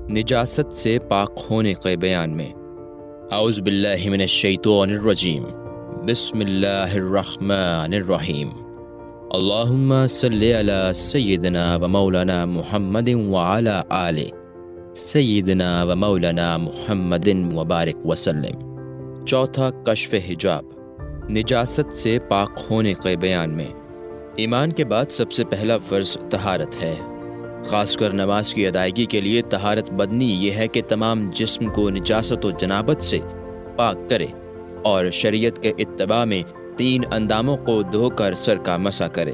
نجاست سے پاک ہونے کے بیان میں اعوذ باللہ من الشیطان الرجیم بسم اللہ الرحمن الرحیم اللہم صلی علی سیدنا و مولانا محمد وعلی آل سیدنا و مولانا محمد وبارک وسلم۔ چوتھا کشف حجاب، نجاست سے پاک ہونے کے بیان میں ایمان کے بعد سب سے پہلا فرض طہارت ہے۔ خاص کر نماز کی ادائیگی کے لیے طہارت بدنی یہ ہے کہ تمام جسم کو نجاست و جنابت سے پاک کرے اور شریعت کے اتباع میں 3 انداموں کو دھو کر سر کا مسح کرے۔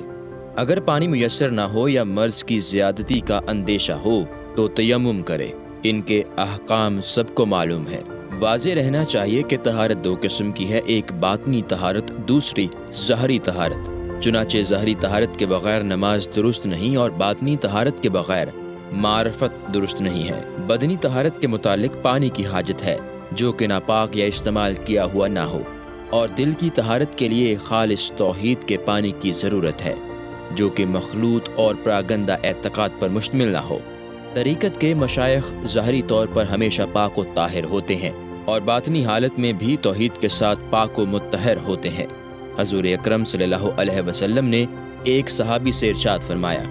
اگر پانی میسر نہ ہو یا مرض کی زیادتی کا اندیشہ ہو تو تیمم کرے۔ ان کے احکام سب کو معلوم ہے۔ واضح رہنا چاہیے کہ طہارت 2 قسم کی ہے، ایک باطنی طہارت، دوسری ظاہری طہارت۔ چنانچہ ظاہری طہارت کے بغیر نماز درست نہیں اور باطنی طہارت کے بغیر معرفت درست نہیں ہے۔ بدنی طہارت کے متعلق پانی کی حاجت ہے جو کہ ناپاک یا استعمال کیا ہوا نہ ہو، اور دل کی طہارت کے لیے خالص توحید کے پانی کی ضرورت ہے جو کہ مخلوط اور پراگندہ اعتقاد پر مشتمل نہ ہو۔ طریقت کے مشائخ ظاہری طور پر ہمیشہ پاک و طاہر ہوتے ہیں اور باطنی حالت میں بھی توحید کے ساتھ پاک و مطہر ہوتے ہیں۔ حضور اکرم صلی اللہ علیہ وسلم نے ایک صحابی سے ارشاد فرمایا،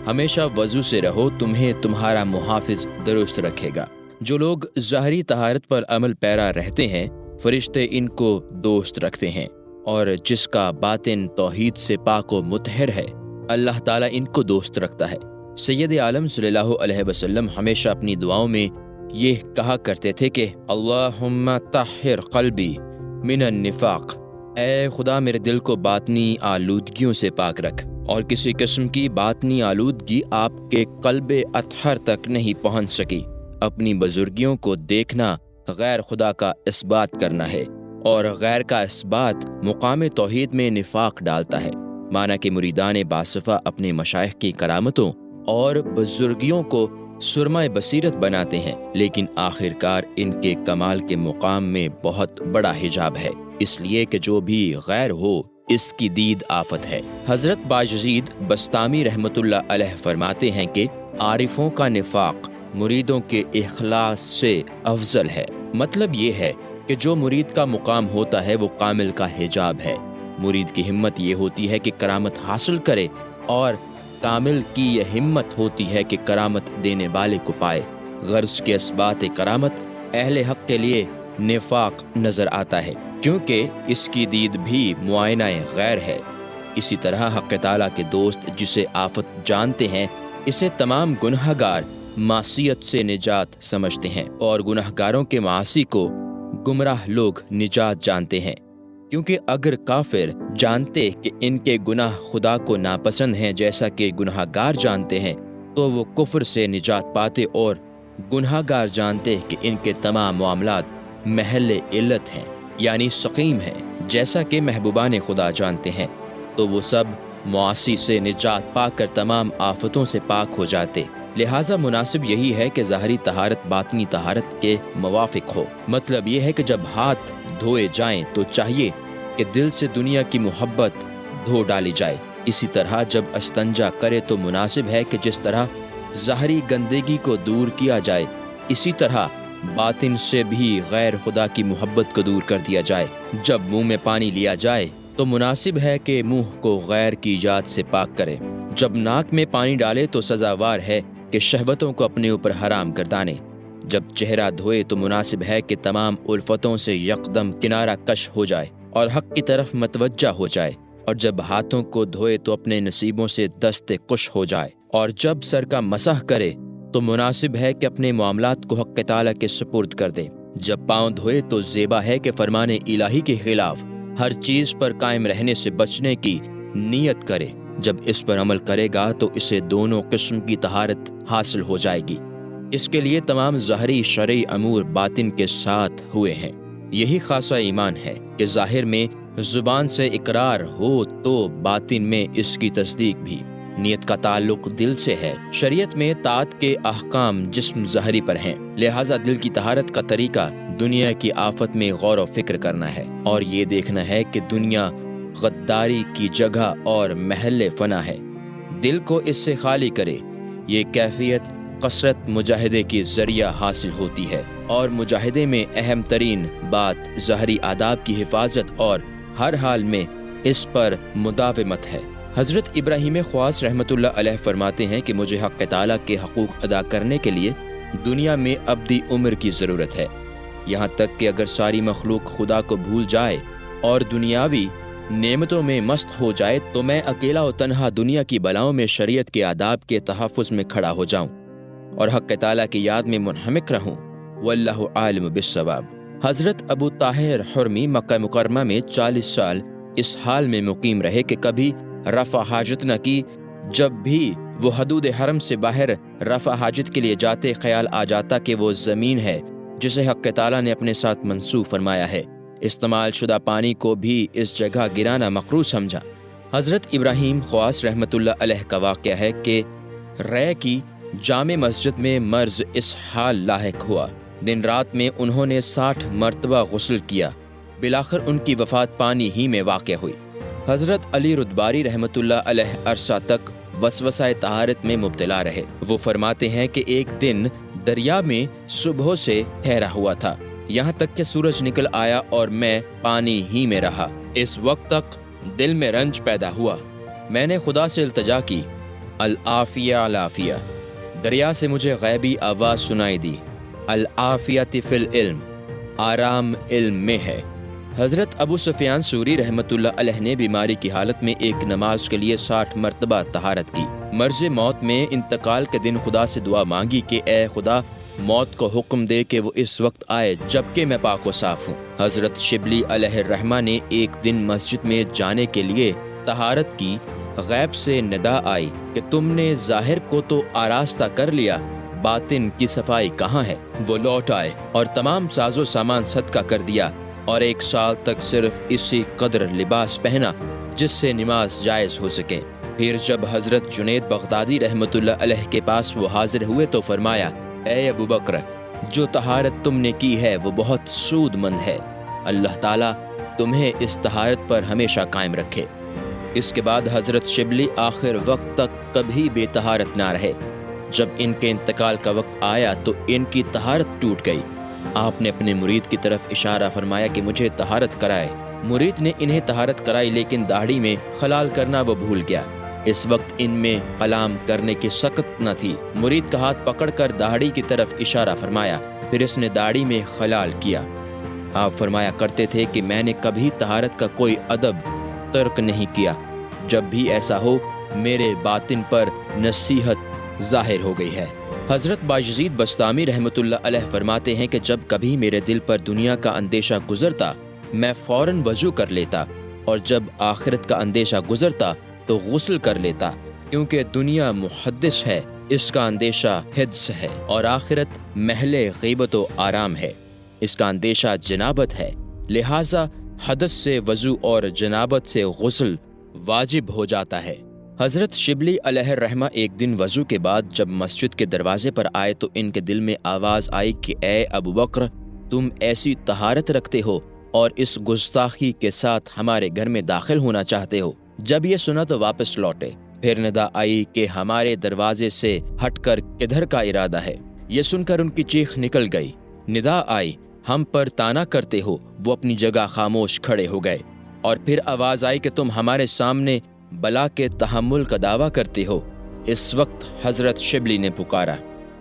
ہمیشہ وضو سے رہو، تمہیں تمہارا محافظ درست رکھے گا۔ جو لوگ ظاہری طہارت پر عمل پیرا رہتے ہیں فرشتے ان کو دوست رکھتے ہیں، اور جس کا باطن توحید سے پاک و مطہر ہے اللہ تعالیٰ ان کو دوست رکھتا ہے۔ سید عالم صلی اللہ علیہ وسلم ہمیشہ اپنی دعاؤں میں یہ کہا کرتے تھے کہ اللہم طہر قلبی من النفاق، اے خدا میرے دل کو باطنی آلودگیوں سے پاک رکھ، اور کسی قسم کی باطنی آلودگی آپ کے قلب اطہر تک نہیں پہنچ سکی۔ اپنی بزرگیوں کو دیکھنا غیر خدا کا اثبات کرنا ہے، اور غیر کا اثبات مقام توحید میں نفاق ڈالتا ہے۔ مانا کہ مریدان باصفہ اپنے مشائخ کی کرامتوں اور بزرگیوں کو سرمہ بصیرت بناتے ہیں، لیکن آخرکار ان کے کمال کے مقام میں بہت بڑا حجاب ہے، اس لیے کہ جو بھی غیر ہو اس کی دید آفت ہے۔ حضرت باجزید بسطامی رحمۃ اللہ علیہ فرماتے ہیں کہ عارفوں کا نفاق مریدوں کے اخلاص سے افضل ہے۔ مطلب یہ ہے کہ جو مرید کا مقام ہوتا ہے وہ کامل کا حجاب ہے۔ مرید کی ہمت یہ ہوتی ہے کہ کرامت حاصل کرے، اور کامل کی یہ ہمت ہوتی ہے کہ کرامت دینے والے کو پائے۔ غرض کے اثبات کرامت اہل حق کے لیے نفاق نظر آتا ہے، کیونکہ اس کی دید بھی معائنہ غیر ہے۔ اسی طرح حق تعالیٰ کے دوست جسے آفت جانتے ہیں اسے تمام گناہ گار معصیت سے نجات سمجھتے ہیں، اور گناہ گاروں کے معاصی کو گمراہ لوگ نجات جانتے ہیں، کیونکہ اگر کافر جانتے کہ ان کے گناہ خدا کو ناپسند ہیں جیسا کہ گناہ گار جانتے ہیں تو وہ کفر سے نجات پاتے، اور گناہ گار جانتے کہ ان کے تمام معاملات محل علت ہیں یعنی سقیم ہیں جیسا کہ محبوبان خدا جانتے ہیں، تو وہ سب معاصی سے نجات پا کر تمام آفتوں سے پاک ہو جاتے۔ لہٰذا مناسب یہی ہے کہ ظاہری طہارت باطنی طہارت کے موافق ہو۔ مطلب یہ ہے کہ جب ہاتھ دھوئے جائیں تو چاہیے کہ دل سے دنیا کی محبت دھو ڈالی جائے۔ اسی طرح جب استنجا کرے تو مناسب ہے کہ جس طرح ظاہری گندگی کو دور کیا جائے اسی طرح باطن سے بھی غیر خدا کی محبت کو دور کر دیا جائے۔ جب منہ میں پانی لیا جائے تو مناسب ہے کہ منہ کو غیر کی یاد سے پاک کرے۔ جب ناک میں پانی ڈالے تو سزاوار ہے کہ شہوتوں کو اپنے اوپر حرام گردانے۔ جب چہرہ دھوئے تو مناسب ہے کہ تمام الفتوں سے یکدم کنارہ کش ہو جائے اور حق کی طرف متوجہ ہو جائے، اور جب ہاتھوں کو دھوئے تو اپنے نصیبوں سے دست خوش ہو جائے، اور جب سر کا مسح کرے تو مناسب ہے کہ اپنے معاملات کو حق تعالیٰ کے سپرد کر دے۔ جب پاؤں دھوئے تو زیبا ہے کہ فرمان الہی کے خلاف ہر چیز پر قائم رہنے سے بچنے کی نیت کرے۔ جب اس پر عمل کرے گا تو اسے دونوں قسم کی طہارت حاصل ہو جائے گی۔ اس کے لیے تمام ظاہری شرعی امور باطن کے ساتھ ہوئے ہیں۔ یہی خاصہ ایمان ہے کہ ظاہر میں زبان سے اقرار ہو تو باطن میں اس کی تصدیق بھی۔ نیت کا تعلق دل سے ہے۔ شریعت میں طاعت کے احکام جسم ظاہری پر ہیں، لہٰذا دل کی طہارت کا طریقہ دنیا کی آفت میں غور و فکر کرنا ہے، اور یہ دیکھنا ہے کہ دنیا غداری کی جگہ اور محل فنا ہے۔ دل کو اس سے خالی کرے۔ یہ کیفیت بکثرت مجاہدے کی ذریعہ حاصل ہوتی ہے، اور مجاہدے میں اہم ترین بات ظاہری آداب کی حفاظت اور ہر حال میں اس پر مداومت ہے۔ حضرت ابراہیم خواص رحمۃ اللہ علیہ فرماتے ہیں کہ مجھے حق تعالیٰ کے حقوق ادا کرنے کے لیے دنیا میں ابدی عمر کی ضرورت ہے، یہاں تک کہ اگر ساری مخلوق خدا کو بھول جائے اور دنیاوی نعمتوں میں مست ہو جائے تو میں اکیلا و تنہا دنیا کی بلاؤں میں شریعت کے آداب کے تحفظ میں کھڑا ہو جاؤں اور حق تعالیٰ کی یاد میں منہمک رہوں، واللہ عالم بالصواب۔ حضرت ابو طاہر حرمی مکہ مکرمہ میں 40 سال اس حال میں مقیم رہے کہ کبھی رفع حاجت نہ کی۔ جب بھی وہ حدود حرم سے باہر رفع حاجت کے لیے جاتے خیال آ جاتا کہ وہ زمین ہے جسے حق تعالیٰ نے اپنے ساتھ منسوب فرمایا ہے، استعمال شدہ پانی کو بھی اس جگہ گرانا مکروہ سمجھا۔ حضرت ابراہیم خواص رحمۃ اللہ علیہ کا واقعہ ہے کہ رے کی جامع مسجد میں مرض اس حال لاحق ہوا، دن رات میں انہوں نے 60 مرتبہ غسل کیا، بالآخر ان کی وفات پانی ہی میں واقع ہوئی۔ حضرت علی رتباری رحمۃ اللہ علیہ عرصہ تک وسوسہ طہارت میں مبتلا رہے۔ وہ فرماتے ہیں کہ ایک دن دریا میں صبح سے ٹھہرا ہوا تھا، یہاں تک کہ سورج نکل آیا اور میں پانی ہی میں رہا۔ اس وقت تک دل میں رنج پیدا ہوا، میں نے خدا سے التجا کی، العافیہ العافیہ۔ دریا سے مجھے غیبی آواز سنائی دی، العافیۃ فی العلم، آرام علم میں ہے۔ حضرت ابو سفیان سوری رحمۃ اللہ علیہ نے بیماری کی حالت میں ایک نماز کے لیے 60 مرتبہ طہارت کی۔ مرض موت میں انتقال کے دن خدا سے دعا مانگی کہ اے خدا، موت کو حکم دے کہ وہ اس وقت آئے جبکہ میں پاک و صاف ہوں۔ حضرت شبلی علیہ الرحمہ نے ایک دن مسجد میں جانے کے لیے طہارت کی، غیب سے ندا آئی کہ تم نے ظاہر کو تو آراستہ کر لیا، باطن کی صفائی کہاں ہے؟ وہ لوٹ آئے اور تمام ساز و سامان صدقہ کر دیا اور 1 سال تک صرف اسی قدر لباس پہنا جس سے نماز جائز ہو سکے۔ پھر جب حضرت جنید بغدادی رحمۃ اللہ علیہ کے پاس وہ حاضر ہوئے تو فرمایا، اے ابو بکر، جو طہارت تم نے کی ہے وہ بہت سود مند ہے، اللہ تعالیٰ تمہیں اس طہارت پر ہمیشہ قائم رکھے۔ اس کے بعد حضرت شبلی آخر وقت تک کبھی بے طہارت نہ رہے۔ جب ان کے انتقال کا وقت آیا تو ان کی طہارت ٹوٹ گئی۔ آپ نے اپنے مرید کی طرف اشارہ فرمایا کہ مجھے طہارت کرائے۔ مرید نے انہیں طہارت کرائی لیکن داڑھی میں خلال کرنا وہ بھول گیا۔ اس وقت ان میں قلام کرنے کی سخت نہ تھی۔ مرید کا ہاتھ پکڑ کر داڑھی کی طرف اشارہ فرمایا، پھر اس نے داڑھی میں خلال کیا۔ آپ فرمایا کرتے تھے کہ میں نے کبھی طہارت کا کوئی ادب ترک نہیں کیا، جب بھی ایسا ہو میرے باطن پر نصیحت ظاہر ہو گئی ہے۔ حضرت بایزید بسطامی رحمۃ اللہ علیہ فرماتے ہیں کہ جب کبھی میرے دل پر دنیا کا اندیشہ گزرتا میں فوراً وضو کر لیتا، اور جب آخرت کا اندیشہ گزرتا تو غسل کر لیتا، کیونکہ دنیا محدث ہے، اس کا اندیشہ حدث ہے، اور آخرت محل غیبت و آرام ہے، اس کا اندیشہ جنابت ہے، لہٰذا حدث سے وضو اور جنابت سے غسل واجب ہو جاتا ہے۔ حضرت شبلی علیہ الرحمہ ایک دن وضو کے بعد جب مسجد کے دروازے پر آئے تو ان کے دل میں آواز آئی کہ اے ابو بکر، تم ایسی طہارت رکھتے ہو اور اس گستاخی کے ساتھ ہمارے گھر میں داخل ہونا چاہتے ہو۔ جب یہ سنا تو واپس لوٹے۔ پھر ندا آئی کہ ہمارے دروازے سے ہٹ کر کدھر کا ارادہ ہے؟ یہ سن کر ان کی چیخ نکل گئی۔ ندا آئی، ہم پر طعنا کرتے ہو؟ وہ اپنی جگہ خاموش کھڑے ہو گئے۔ اور پھر آواز آئی کہ تم ہمارے سامنے بلا کے تحمل کا دعویٰ کرتے ہو۔ اس وقت حضرت شبلی نے پکارا،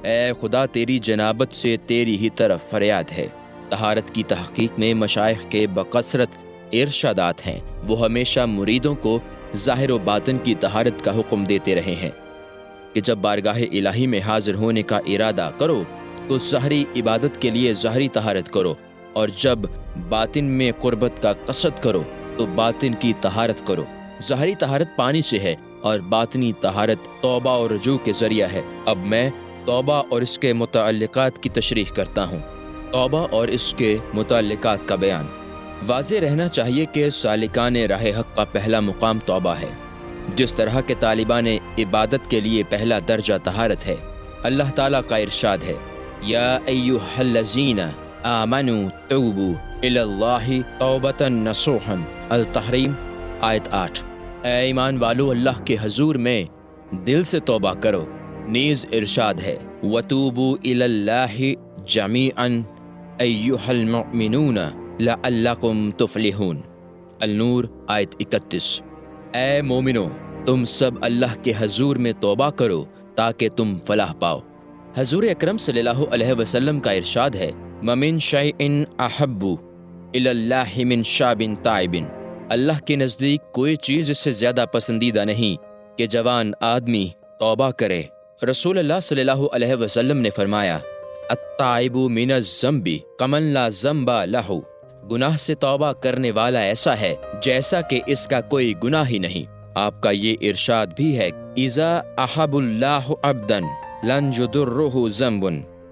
اے خدا، تیری جنابت سے تیری ہی طرف فریاد ہے۔ طہارت کی تحقیق میں مشائخ کے بکثرت ارشادات ہیں، وہ ہمیشہ مریدوں کو ظاہر و باطن کی طہارت کا حکم دیتے رہے ہیں کہ جب بارگاہ الہی میں حاضر ہونے کا ارادہ کرو تو ظاہری عبادت کے لیے ظاہری طہارت کرو، اور جب باطن میں قربت کا قصد کرو تو باطن کی طہارت کرو۔ ظاہری طہارت پانی سے ہے اور باطنی طہارت توبہ اور رجوع کے ذریعہ ہے۔ اب میں توبہ اور اس کے متعلقات کی تشریح کرتا ہوں۔ توبہ اور اس کے متعلقات کا بیان۔ واضح رہنا چاہیے کہ سالکان راہ حق کا پہلا مقام توبہ ہے، جس طرح کے طالبان عبادت کے لیے پہلا درجہ طہارت ہے۔ اللہ تعالیٰ کا ارشاد ہے، یا ایھا الذین آمنوا توبوا الی اللہ توبۃ نصوحا، التحریم آیت 8۔ اے ایمان والو، اللہ کے حضور میں دل سے توبہ کرو۔ نیز ارشاد ہے، وَتُوبُوا إِلَى اللَّهِ جَمِيعًا أَيُّهَا الْمُؤْمِنُونَ لَعَلَّكُمْ تُفْلِحُونَ۔ النور آیت 31۔ اے مومنو، تم سب اللہ کے حضور میں توبہ کرو تاکہ تم فلاح پاؤ۔ حضور اکرم صلی اللہ علیہ وسلم کا ارشاد ہے، مَمِن شَيْءٍ أَحَبُّ إِلَى اللَّهِ مِن شَابٍ تَائِبٍ۔ اللہ کے نزدیک کوئی چیز اس سے زیادہ پسندیدہ نہیں کہ جوان آدمی توبہ کرے۔ رسول اللہ صلی اللہ علیہ وسلم نے فرمایا، التائب من الذنب کمن لا ذنب لہ۔ گناہ سے توبہ کرنے والا ایسا ہے جیسا کہ اس کا کوئی گناہ ہی نہیں۔ آپ کا یہ ارشاد بھی ہے، اذا احب اللہ عبدا لن یضرہ ذنب۔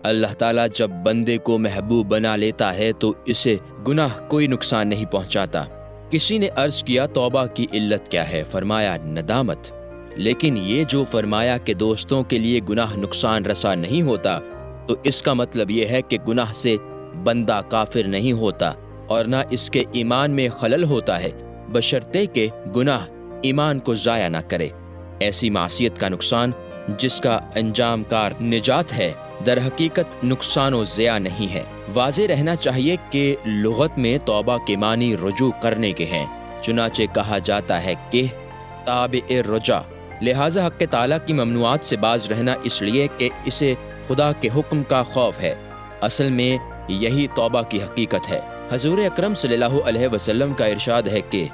اللہ تعالیٰ جب بندے کو محبوب بنا لیتا ہے تو اسے گناہ کوئی نقصان نہیں پہنچاتا۔ کسی نے عرض کیا، توبہ کی علت کیا ہے؟ فرمایا، ندامت۔ لیکن یہ جو فرمایا کہ دوستوں کے لیے گناہ نقصان رسا نہیں ہوتا، تو اس کا مطلب یہ ہے کہ گناہ سے بندہ کافر نہیں ہوتا اور نہ اس کے ایمان میں خلل ہوتا ہے، بشرطے کہ گناہ ایمان کو ضائع نہ کرے۔ ایسی معصیت کا نقصان جس کا انجام کار نجات ہے، در حقیقت نقصان و ضیاع نہیں ہے۔ واضح رہنا چاہیے کہ لغت میں توبہ کے معنی رجوع کرنے کے ہیں، چنانچہ کہا جاتا ہے کہ تابع رجا، لہٰذا حق تعالیٰ کی ممنوعات سے باز رہنا اس لیے کہ اسے خدا کے حکم کا خوف ہے۔ اصل میں یہی توبہ کی حقیقت ہے۔ حضور اکرم صلی اللہ علیہ وسلم کا ارشاد ہے کہ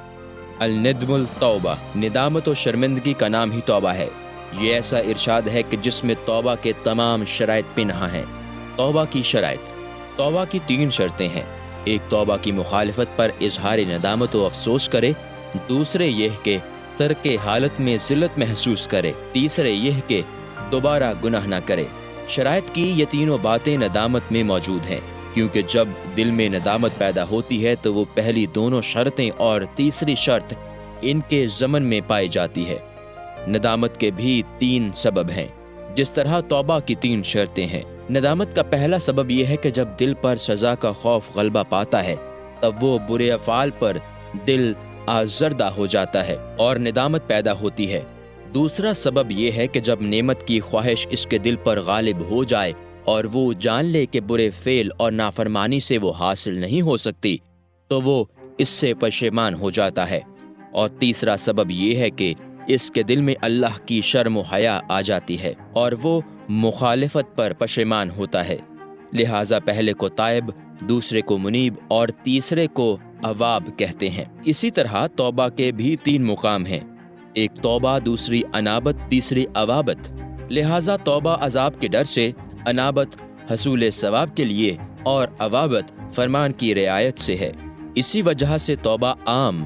الندم التوبہ، ندامت و شرمندگی کا نام ہی توبہ ہے۔ یہ ایسا ارشاد ہے کہ جس میں توبہ کے تمام شرائط پنہاں ہیں۔ توبہ کی شرائط، توبہ کی 3 شرطیں ہیں۔ ایک، توبہ کی مخالفت پر اظہار ندامت و افسوس کرے۔ دوسرے یہ کہ ترک حالت میں ذلت محسوس کرے۔ تیسرے یہ کہ دوبارہ گناہ نہ کرے۔ شرائط کی یہ تینوں باتیں ندامت میں موجود ہیں، کیونکہ جب دل میں ندامت پیدا ہوتی ہے تو وہ پہلی دونوں شرطیں اور تیسری شرط ان کے ضمن میں پائی جاتی ہے۔ ندامت کے بھی 3 سبب ہیں، جس طرح توبہ کی 3 شرطیں ہیں۔ ندامت کا پہلا سبب یہ ہے کہ جب دل پر سزا کا خوف غلبہ پاتا ہے، تب وہ برے افعال پر دل آزردہ ہو جاتا ہے اور ندامت پیدا ہوتی ہے۔ دوسرا سبب یہ ہے کہ جب نعمت کی خواہش اس کے دل پر غالب ہو جائے اور وہ جان لے کہ برے فعل اور نافرمانی سے وہ حاصل نہیں ہو سکتی، تو وہ اس سے پشیمان ہو جاتا ہے۔ اور تیسرا سبب یہ ہے کہ اس کے دل میں اللہ کی شرم و حیا آ جاتی ہے اور وہ مخالفت پر پشیمان ہوتا ہے۔ لہٰذا پہلے کو تائب، دوسرے کو منیب اور تیسرے کو اواب کہتے ہیں۔ اسی طرح توبہ کے بھی 3 مقام ہیں، ایک توبہ، دوسری انابت، تیسری اوابت۔ لہٰذا توبہ عذاب کے ڈر سے، انابت حصول ثواب کے لیے اور اوابت فرمان کی رعایت سے ہے۔ اسی وجہ سے توبہ عام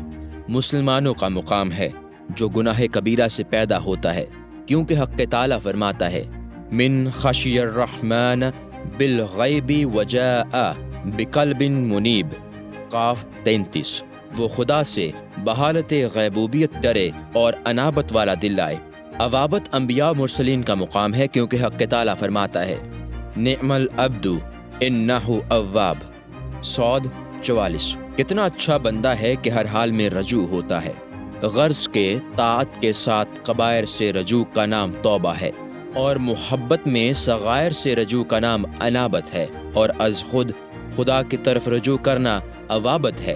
مسلمانوں کا مقام ہے جو گناہ کبیرہ سے پیدا ہوتا ہے، کیونکہ حق تعالیٰ فرماتا ہے، من خشی الرحمن بالغیب وجاء بقلب منیب، قاف 33۔ وہ خدا سے بحالت غیبوبیت ڈرے اور انابت والا دل لائے۔ اوابت انبیاء و مرسلین کا مقام ہے، کیونکہ حق تعالیٰ فرماتا ہے، نعم العبد انہ اواب، صاد 44۔ کتنا اچھا بندہ ہے کہ ہر حال میں رجوع ہوتا ہے۔ غرض کے طاعت کے ساتھ کبائر سے رجوع کا نام توبہ ہے، اور محبت میں صغائر سے رجوع کا نام انابت ہے، اور از خود خدا کی طرف رجوع کرنا اوابت ہے۔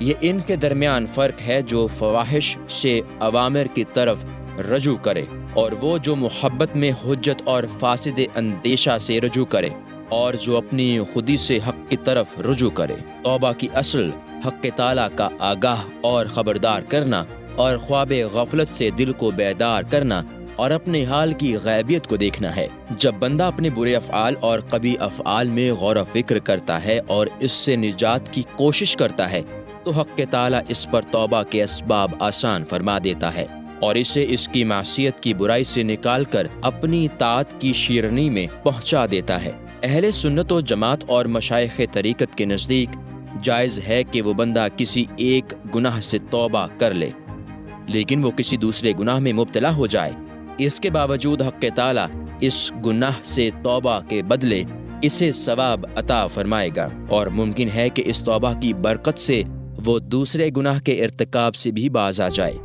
یہ ان کے درمیان فرق ہے جو فواحش سے اوامر کی طرف رجوع کرے، اور وہ جو محبت میں حجت اور فاسد اندیشہ سے رجوع کرے، اور جو اپنی خودی سے حق کی طرف رجوع کرے۔ توبہ کی اصل حق تعالیٰ کا آگاہ اور خبردار کرنا اور خواب غفلت سے دل کو بیدار کرنا اور اپنے حال کی غیبیت کو دیکھنا ہے۔ جب بندہ اپنے برے افعال اور قبیح افعال میں غور و فکر کرتا ہے اور اس سے نجات کی کوشش کرتا ہے، تو حق تعالیٰ اس پر توبہ کے اسباب آسان فرما دیتا ہے اور اسے اس کی معصیت کی برائی سے نکال کر اپنی طاعت کی شیرنی میں پہنچا دیتا ہے۔ اہل سنت و جماعت اور مشائخ طریقت کے نزدیک جائز ہے کہ وہ بندہ کسی ایک گناہ سے توبہ کر لے، لیکن وہ کسی دوسرے گناہ میں مبتلا ہو جائے۔ اس کے باوجود حق تعالیٰ اس گناہ سے توبہ کے بدلے اسے ثواب عطا فرمائے گا، اور ممکن ہے کہ اس توبہ کی برکت سے وہ دوسرے گناہ کے ارتکاب سے بھی باز آ جائے۔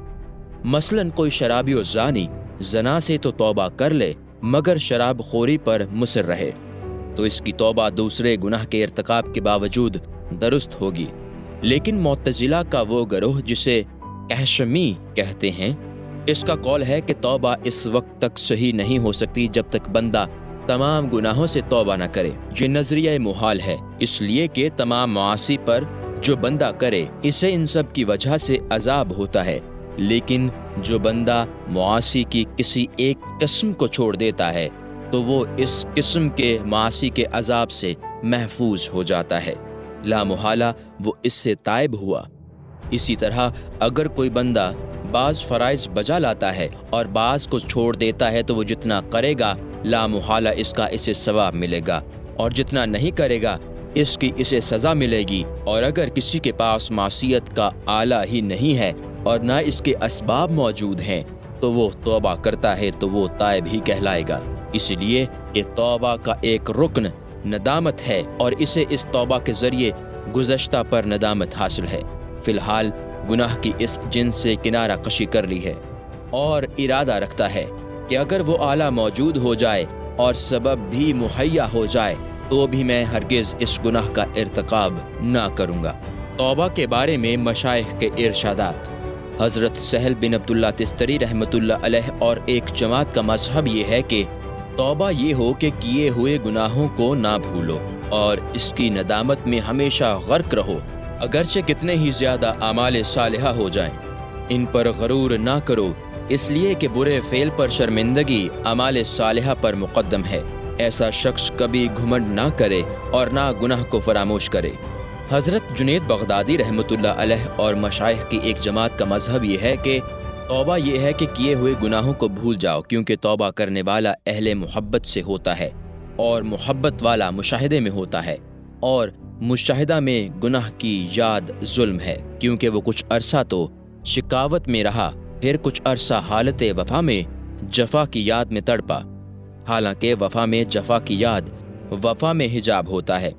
مثلاً کوئی شرابی و زانی زنا سے تو توبہ کر لے، مگر شراب خوری پر مصر رہے تو اس کی توبہ دوسرے گناہ کے ارتکاب کے باوجود درست ہوگی۔ لیکن معتزلہ کا وہ گروہ جسے کہشمی کہتے ہیں، اس کا قول ہے کہ توبہ اس وقت تک صحیح نہیں ہو سکتی جب تک بندہ تمام گناہوں سے توبہ نہ کرے۔ یہ نظریہ محال ہے، اس لیے کہ تمام معاصی پر جو بندہ کرے اسے ان سب کی وجہ سے عذاب ہوتا ہے، لیکن جو بندہ معاصی کی کسی ایک قسم کو چھوڑ دیتا ہے تو وہ اس قسم کے معاصی کے عذاب سے محفوظ ہو جاتا ہے، لا محالہ وہ اس سے تائب ہوا۔ اسی طرح اگر کوئی بندہ بعض فرائض بجا لاتا ہے اور بعض کو چھوڑ دیتا ہے تو وہ جتنا کرے گا لا محالہ اس کا اسے ثواب ملے گا، اور جتنا نہیں کرے گا اس کی اسے سزا ملے گی۔ اور اگر کسی کے پاس معصیت کا آلہ ہی نہیں ہے اور نہ اس کے اسباب موجود ہیں تو وہ توبہ کرتا ہے تو وہ تائب ہی کہلائے گا، اسی لیے کہ توبہ کا ایک رکن ندامت ہے اور اسے اس توبہ کے ذریعے گزشتہ پر ندامت حاصل ہے۔ فی الحال گناہ کی اس جنس سے کنارہ کشی کر لی ہے اور ارادہ رکھتا ہے کہ اگر وہ آلہ موجود ہو جائے اور سبب بھی مہیا ہو جائے تو بھی میں ہرگز اس گناہ کا ارتکاب نہ کروں گا۔ توبہ کے بارے میں مشائخ کے ارشادات۔ حضرت سہل بن عبداللہ تستری رحمۃ اللہ علیہ اور ایک جماعت کا مذہب یہ ہے کہ توبہ یہ ہو کہ کیے ہوئے گناہوں کو نہ بھولو اور اس کی ندامت میں ہمیشہ غرق رہو، اگرچہ کتنے ہی زیادہ اعمال صالحہ ہو جائیں۔ ان پر غرور نہ کرو، اس لیے کہ برے فعل پر شرمندگی اعمال صالحہ پر مقدم ہے۔ ایسا شخص کبھی گھمنڈ نہ کرے اور نہ گناہ کو فراموش کرے۔ حضرت جنید بغدادی رحمۃ اللہ علیہ اور مشائخ کی ایک جماعت کا مذہب یہ ہے کہ توبہ یہ ہے کہ کیے ہوئے گناہوں کو بھول جاؤ، کیونکہ توبہ کرنے والا اہل محبت سے ہوتا ہے اور محبت والا مشاہدے میں ہوتا ہے، اور مشاہدہ میں گناہ کی یاد ظلم ہے، کیونکہ وہ کچھ عرصہ تو شکاوت میں رہا، پھر کچھ عرصہ حالت وفا میں جفا کی یاد میں تڑپا۔ حالانکہ وفا میں جفا کی یاد وفا میں حجاب ہوتا ہے،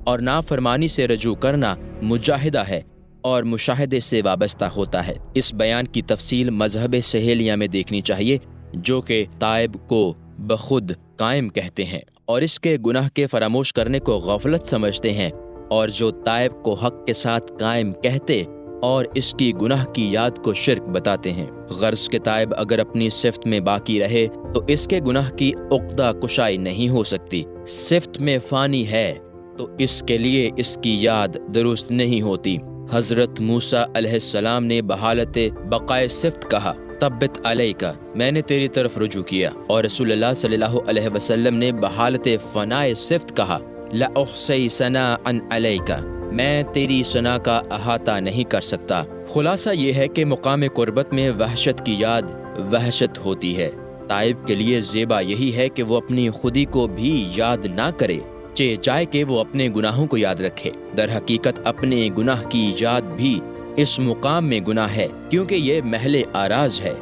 اور نافرمانی سے رجوع کرنا مجاہدہ ہے اور مشاہدے سے وابستہ ہوتا ہے۔ اس بیان کی تفصیل مذہب سہیلیہ میں دیکھنی چاہیے، جو کہ تائب کو بخود قائم کہتے ہیں اور اس کے گناہ کے فراموش کرنے کو غفلت سمجھتے ہیں، اور جو تائب کو حق کے ساتھ قائم کہتے اور اس کی گناہ کی یاد کو شرک بتاتے ہیں۔ غرض کے تائب اگر اپنی صفت میں باقی رہے تو اس کے گناہ کی عقدہ کشائی نہیں ہو سکتی۔ صفت میں فانی ہے تو اس کے لیے اس کی یاد درست نہیں ہوتی۔ حضرت موسیٰ علیہ السلام نے بحالت بقائے صفت کہا، تبت علیکا، میں نے تیری طرف رجوع کیا، اور رسول اللہ صلی اللہ علیہ وسلم نے بحالت فنائے صفت کہا، لا احصی ثناء علیکا، میں تیری ثنا کا احاطہ نہیں کر سکتا۔ خلاصہ یہ ہے کہ مقام قربت میں وحشت کی یاد وحشت ہوتی ہے۔ تائب کے لیے زیبا یہی ہے کہ وہ اپنی خودی کو بھی یاد نہ کرے، چاہے کہ وہ اپنے گناہوں کو یاد رکھے۔ در حقیقت اپنے گناہ کی یاد بھی اس مقام میں گناہ ہے، کیونکہ یہ محل آراز ہے۔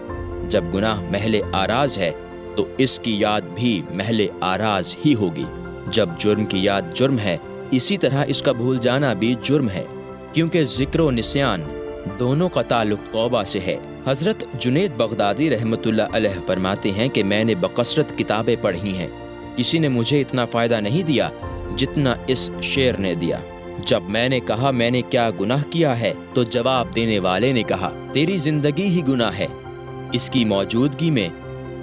جب گناہ محل آراز ہے تو اس کی یاد بھی محل آراز ہی ہوگی۔ جب جرم کی یاد جرم ہے، اسی طرح اس کا بھول جانا بھی جرم ہے، کیونکہ ذکر و نسیان دونوں کا تعلق توبہ سے ہے۔ حضرت جنید بغدادی رحمۃ اللہ علیہ فرماتے ہیں کہ میں نے بکثرت کتابیں پڑھی ہیں، کسی نے مجھے اتنا فائدہ نہیں دیا جتنا اس شعر نے دیا۔ جب میں نے کہا میں نے کیا گناہ کیا ہے تو جواب دینے والے نے کہا تیری زندگی ہی گناہ ہے، اس کی موجودگی میں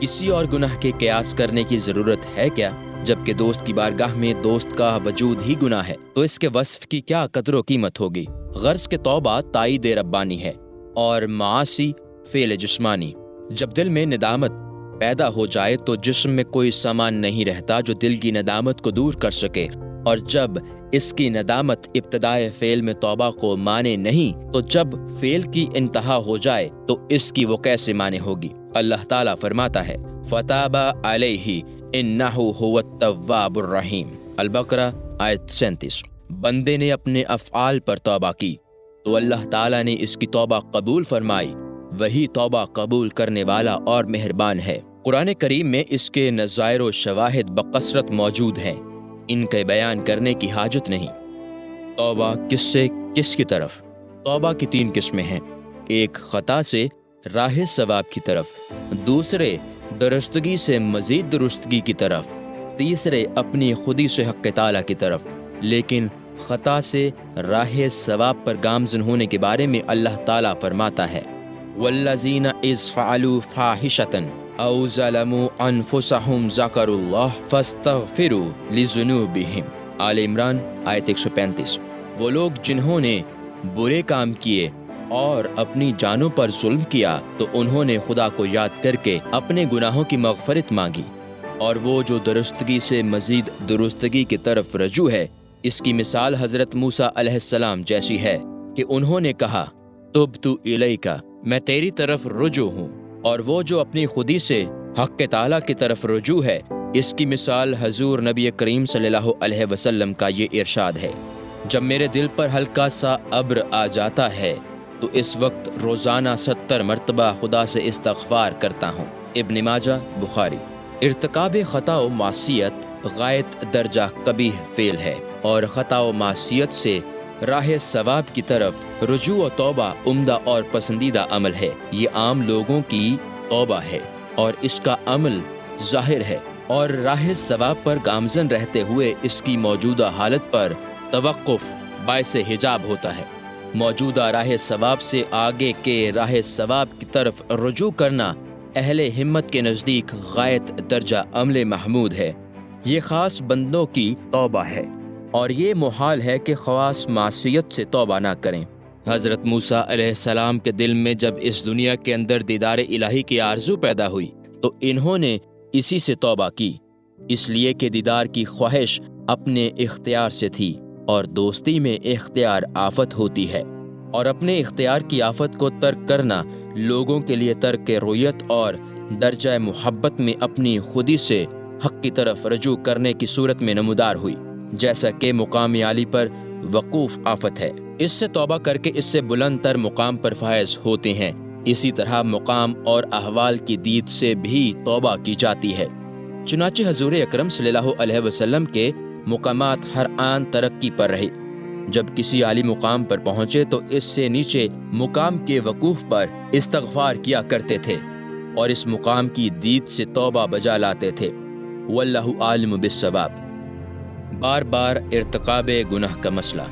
کسی اور گناہ کے قیاس کرنے کی ضرورت ہے کیا؟ جبکہ دوست کی بارگاہ میں دوست کا وجود ہی گناہ ہے تو اس کے وصف کی کیا قدر و قیمت ہوگی؟ غرض کہ توبہ تائید ربانی ہے اور معاصی فعل جسمانی۔ جب دل میں ندامت پیدا ہو جائے تو جسم میں کوئی سامان نہیں رہتا جو دل کی ندامت کو دور کر سکے، اور جب اس کی ندامت ابتدائے فعل میں توبہ کو مانے نہیں تو جب فعل کی انتہا ہو جائے تو اس کی وہ کیسے مانے ہوگی؟ اللہ تعالیٰ فرماتا ہے فَتَابَ عَلَيْهِ إِنَّهُ هُوَ التَّوَّابُ الرَّحِيمُ، البقرہ آیت 37۔ بندے نے اپنے افعال پر توبہ کی تو اللہ تعالیٰ نے اس کی توبہ قبول فرمائی، وہی توبہ قبول کرنے والا اور مہربان ہے۔ قرآن کریم میں اس کے نظائر و شواہد بکثرت موجود ہیں، ان کے بیان کرنے کی حاجت نہیں۔ توبہ کس سے کس کی طرف؟ توبہ کی 3 قسمیں ہیں، ایک خطا سے راہ ثواب کی طرف، دوسرے درستگی سے مزید درستگی کی طرف، تیسرے اپنی خودی سے حق تعالیٰ کی طرف۔ لیکن خطا سے راہ ثواب پر گامزن ہونے کے بارے میں اللہ تعالیٰ فرماتا ہے والذین اذ فعلوا فاحشۃ او ظلموا انفسهم ذکروا اللہ فاستغفروا لذنوبہم۔ آل عمران آیت 135۔ وہ لوگ جنہوں نے برے کام کیے اور اپنی جانوں پر ظلم کیا تو انہوں نے خدا کو یاد کر کے اپنے گناہوں کی مغفرت مانگی، اور وہ جو درستگی سے مزید درستگی کی طرف رجوع ہے، اس کی مثال حضرت موسیٰ علیہ السلام جیسی ہے کہ انہوں نے کہا تبت الیک، میں تیری طرف رجوع ہوں، اور وہ جو اپنی خودی سے حق تعالیٰ کی طرف رجوع ہے، اس کی مثال حضور نبی کریم صلی اللہ علیہ وسلم کا یہ ارشاد ہے جب میرے دل پر ہلکا سا ابر آ جاتا ہے تو اس وقت روزانہ 70 مرتبہ خدا سے استغفار کرتا ہوں۔ ابن ماجہ بخاری۔ ارتکاب خطا و معصیت غایت درجہ قبیح فعل ہے، اور خطا و معصیت سے راہ ثواب کی طرف رجوع و توبہ عمدہ اور پسندیدہ عمل ہے۔ یہ عام لوگوں کی توبہ ہے اور اس کا عمل ظاہر ہے، اور راہ ثواب پر گامزن رہتے ہوئے اس کی موجودہ حالت پر توقف باعث حجاب ہوتا ہے۔ موجودہ راہ ثواب سے آگے کے راہ ثواب کی طرف رجوع کرنا اہل ہمت کے نزدیک غایت درجہ عمل محمود ہے۔ یہ خاص بندوں کی توبہ ہے، اور یہ محال ہے کہ خواص معصیت سے توبہ نہ کریں۔ حضرت موسیٰ علیہ السلام کے دل میں جب اس دنیا کے اندر دیدار الہی کی آرزو پیدا ہوئی تو انہوں نے اسی سے توبہ کی، اس لیے کہ دیدار کی خواہش اپنے اختیار سے تھی، اور دوستی میں اختیار آفت ہوتی ہے، اور اپنے اختیار کی آفت کو ترک کرنا لوگوں کے لیے ترک رویت اور درجہ محبت میں اپنی خودی سے حق کی طرف رجوع کرنے کی صورت میں نمودار ہوئی، جیسا کہ مقام عالی پر وقوف آفت ہے۔ اس سے توبہ کر کے اس سے بلند تر مقام پر فائز ہوتے ہیں۔ اسی طرح مقام اور احوال کی دید سے بھی توبہ کی جاتی ہے۔ چنانچہ حضور اکرم صلی اللہ علیہ وسلم کے مقامات ہر آن ترقی پر رہے۔ جب کسی عالی مقام پر پہنچے تو اس سے نیچے مقام کے وقوف پر استغفار کیا کرتے تھے، اور اس مقام کی دید سے توبہ بجا لاتے تھے۔ واللہ عالم بالصواب۔ بار بار ارتکاب گناہ کا مسئلہ۔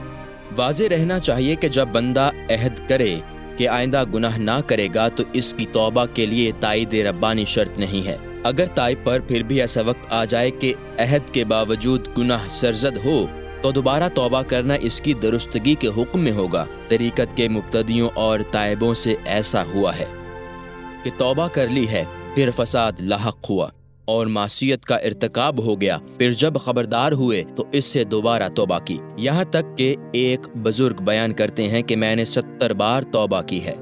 واضح رہنا چاہیے کہ جب بندہ عہد کرے کہ آئندہ گناہ نہ کرے گا تو اس کی توبہ کے لیے تائید ربانی شرط نہیں ہے۔ اگر تائب پر پھر بھی ایسا وقت آ جائے کہ عہد کے باوجود گناہ سرزد ہو تو دوبارہ توبہ کرنا اس کی درستگی کے حکم میں ہوگا۔ طریقت کے مبتدیوں اور تائبوں سے ایسا ہوا ہے کہ توبہ کر لی ہے، پھر فساد لاحق ہوا اور معصیت کا ارتکاب ہو گیا، پھر جب خبردار ہوئے تو اس سے دوبارہ توبہ کی۔ یہاں تک کہ ایک بزرگ بیان کرتے ہیں کہ میں نے 70 بار توبہ کی ہے،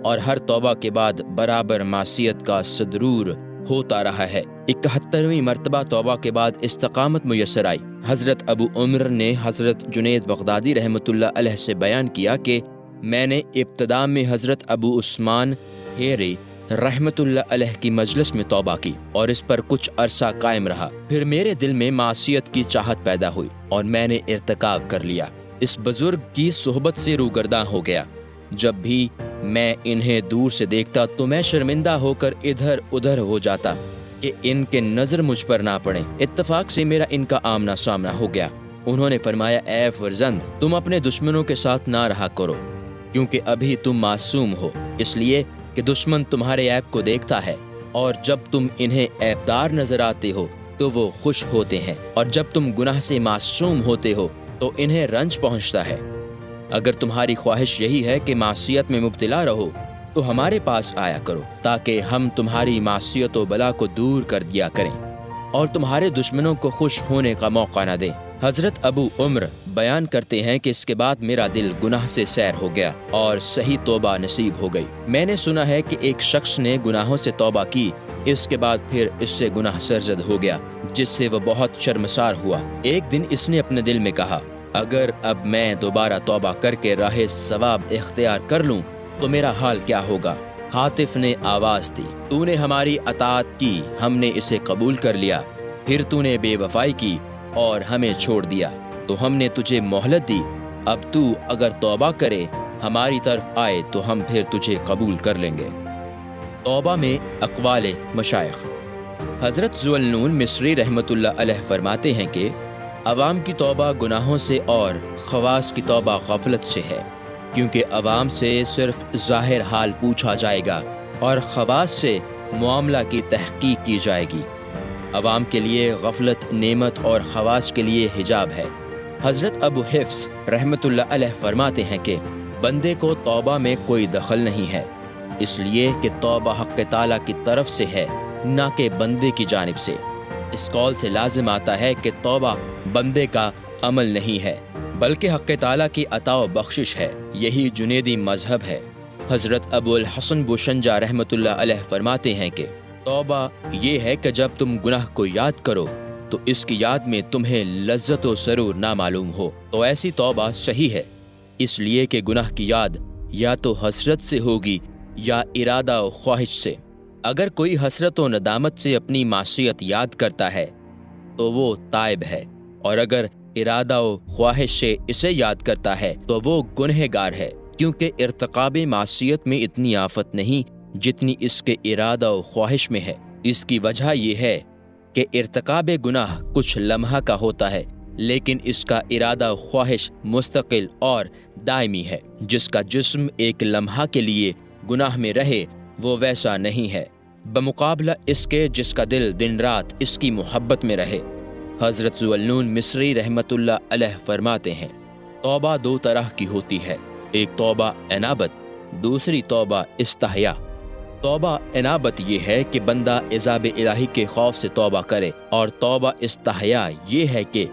اور ہر توبہ کے بعد برابر معصیت کا صدرور ہوتا رہا ہے۔ 71ویں مرتبہ توبہ کے بعد استقامت میسر آئی۔ حضرت ابو عمر نے حضرت جنید بغدادی رحمۃ اللہ علیہ سے بیان کیا کہ میں نے ابتدا میں حضرت ابو عثمان ہیری رحمۃ اللہ علیہ کی مجلس میں توبہ کی اور اس پر کچھ عرصہ قائم رہا، پھر میرے دل میں معصیت کی چاہت پیدا ہوئی اور میں نے ارتکاب کر لیا۔ اس بزرگ کی صحبت سے روگرداں ہو گیا۔ جب بھی میں انہیں دور سے دیکھتا تو میں شرمندہ ہو کر ادھر ادھر ہو جاتا کہ ان کے نظر مجھ پر نہ پڑے۔ اتفاق سے میرا ان کا آمنا سامنا ہو گیا۔ انہوں نے فرمایا، اے فرزند، تم اپنے دشمنوں کے ساتھ نہ رہا کرو، کیونکہ ابھی تم معصوم ہو، اس لیے کہ دشمن تمہارے عیب کو دیکھتا ہے، اور جب تم انہیں عیبدار نظر آتے ہو تو وہ خوش ہوتے ہیں، اور جب تم گناہ سے معصوم ہوتے ہو تو انہیں رنج پہنچتا ہے۔ اگر تمہاری خواہش یہی ہے کہ معصیت میں مبتلا رہو تو ہمارے پاس آیا کرو تاکہ ہم تمہاری معصیت و بلا کو دور کر دیا کریں اور تمہارے دشمنوں کو خوش ہونے کا موقع نہ دیں۔ حضرت ابو عمر بیان کرتے ہیں کہ اس کے بعد میرا دل گناہ سے سیر ہو گیا اور صحیح توبہ نصیب ہو گئی۔ میں نے سنا ہے کہ ایک شخص نے گناہوں سے توبہ کی، اس کے بعد پھر اس سے گناہ سرزد ہو گیا، جس سے وہ بہت شرمسار ہوا۔ ایک دن اس نے اپنے دل میں کہا، اگر اب میں دوبارہ توبہ کر کے راہ ثواب اختیار کر لوں تو میرا حال کیا ہوگا؟ ہاتف نے آواز دی، تو نے ہماری اطاعت کی، ہم نے اسے قبول کر لیا، پھر تو نے بے وفائی کی اور ہمیں چھوڑ دیا تو ہم نے تجھے مہلت دی، اب تو اگر توبہ کرے ہماری طرف آئے تو ہم پھر تجھے قبول کر لیں گے۔ توبہ میں اقوال مشائخ۔ حضرت ذوالنون مصری رحمۃ اللہ علیہ فرماتے ہیں کہ عوام کی توبہ گناہوں سے اور خواص کی توبہ غفلت سے ہے، کیونکہ عوام سے صرف ظاہر حال پوچھا جائے گا اور خواص سے معاملہ کی تحقیق کی جائے گی۔ عوام کے لیے غفلت نعمت اور خواص کے لیے حجاب ہے۔ حضرت ابو حفص رحمۃ اللہ علیہ فرماتے ہیں کہ بندے کو توبہ میں کوئی دخل نہیں ہے، اس لیے کہ توبہ حق تعالیٰ کی طرف سے ہے، نہ کہ بندے کی جانب سے۔ اس قول سے لازم آتا ہے کہ توبہ بندے کا عمل نہیں ہے بلکہ حق تعالیٰ کی عطا و بخشش ہے۔ یہی جنیدی مذہب ہے۔ حضرت ابو الحسن بوشنجہ رحمۃ اللہ علیہ فرماتے ہیں کہ توبہ یہ ہے کہ جب تم گناہ کو یاد کرو تو اس کی یاد میں تمہیں لذت و سرور نہ معلوم ہو، تو ایسی توبہ صحیح ہے، اس لیے کہ گناہ کی یاد یا تو حسرت سے ہوگی یا ارادہ و خواہش سے۔ اگر کوئی حسرت و ندامت سے اپنی معصیت یاد کرتا ہے تو وہ تائب ہے، اور اگر ارادہ و خواہش سے اسے یاد کرتا ہے تو وہ گنہگار ہے، کیونکہ ارتکاب معصیت میں اتنی آفت نہیں جتنی اس کے ارادہ و خواہش میں ہے۔ اس کی وجہ یہ ہے کہ ارتکاب گناہ کچھ لمحہ کا ہوتا ہے، لیکن اس کا ارادہ و خواہش مستقل اور دائمی ہے۔ جس کا جسم ایک لمحہ کے لیے گناہ میں رہے وہ ویسا نہیں ہے بمقابلہ اس کے جس کا دل دن رات اس کی محبت میں رہے۔ حضرت ذوالنون مصری رحمۃ اللہ علیہ فرماتے ہیں توبہ دو طرح کی ہوتی ہے، ایک توبہ انابت، دوسری توبہ استحیا۔ توبہ انابت یہ ہے کہ بندہ عذاب الہی کے خوف سے توبہ کرے، اور توبہ استحیا یہ ہے کہ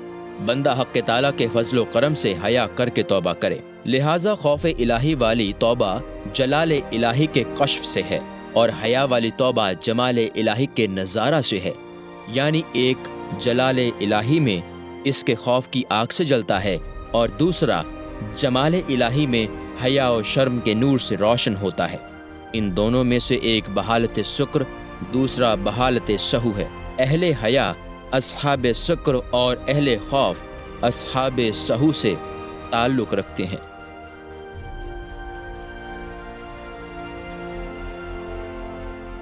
بندہ حق تعالیٰ کے فضل و کرم سے حیا کر کے توبہ کرے۔ لہٰذا خوف الہی والی توبہ جلال الہی کے کشف سے ہے، اور حیا والی توبہ جمال الہی کے نظارہ سے ہے۔ یعنی ایک جلال الہی میں اس کے خوف کی آگ سے جلتا ہے، اور دوسرا جمال الہی میں حیا و شرم کے نور سے روشن ہوتا ہے۔ ان دونوں میں سے ایک بحالت سکر، دوسرا بحالت سہو ہے۔ اہل حیا اصحاب سکر اور اہل خوف اصحاب سہو سے تعلق رکھتے ہیں۔